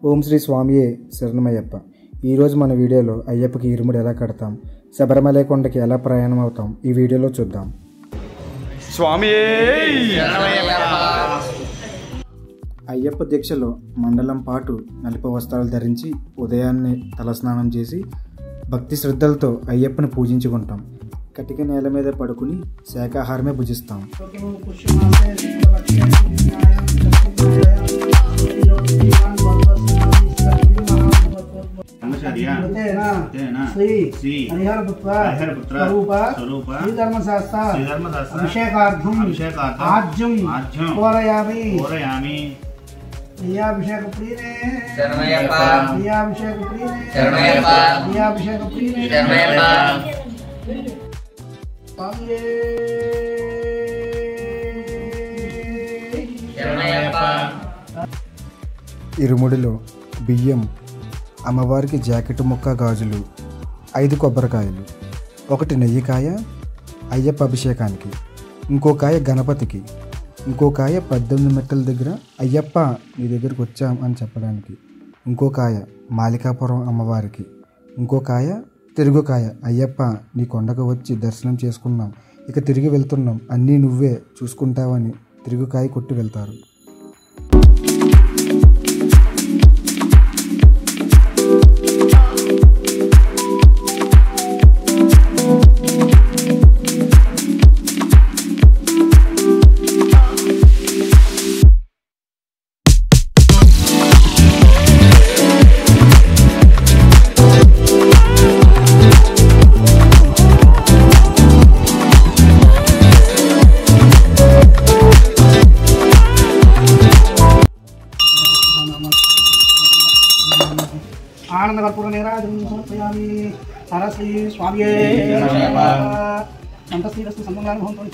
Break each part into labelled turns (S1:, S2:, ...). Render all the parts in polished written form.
S1: ఓం శ్రీ స్వామియే శరణమయ్యప్ప. ఈరోజు మన వీడియోలో అయ్యప్పకి ఇరుముడి ఎలా కడతాం, శబరిమల కొండకి ఎలా ప్రయాణం అవుతాం ఈ వీడియోలో చూద్దాం.
S2: స్వామియే
S1: అయ్యప్ప దీక్షలో మండలం పాటు నలుపు వస్త్రాలు ధరించి ఉదయాన్నే తలస్నానం చేసి భక్తి శ్రద్ధలతో అయ్యప్పని పూజించుకుంటాం. కటిక నేల మీద పడుకుని శాకాహారమే భుజిస్తాం. ఇరుముడిలో బియ్యం, అమ్మవారికి జాకెట్ ముక్క గాజులు, 5 కొబ్బరికాయలు, 1 నెయ్యికాయ అయ్యప్ప అభిషేకానికి, ఇంకో కాయ గణపతికి, ఇంకో కాయ 18 మెట్టల దగ్గర అయ్యప్ప నీ దగ్గరికి వచ్చాం అని చెప్పడానికి, ఇంకో కాయ మాలికాపురం అమ్మవారికి, ఇంకో కాయ తిరుగుకాయ అయ్యప్ప నీ కొండకు వచ్చి దర్శనం చేసుకున్నాం, ఇక తిరిగి వెళ్తున్నాం, అన్నీ నువ్వే చూసుకుంటావని తిరుగుకాయ కొట్టి వెళ్తారు.
S3: ఆనంద కర్పూర నీరాజనం సమర్పయామి. హరశ్రీ స్వామియే సంతశ్రీరస్తు సంబంధాన్ని భవంతు.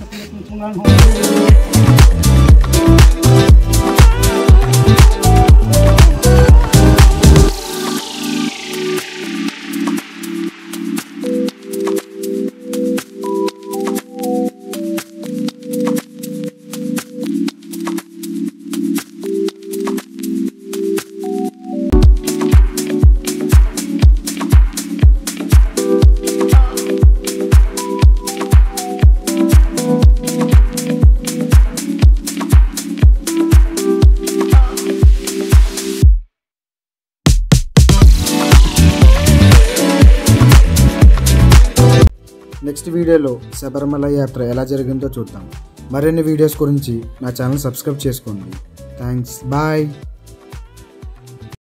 S1: నెక్స్ట్ వీడియోలో శబరిమల యాత్ర ఎలా జరిగిందో చూద్దాం. మరిన్ని వీడియోస్ గురించి నా ఛానల్ సబ్స్క్రైబ్ చేసుకోండి. Thanks, bye.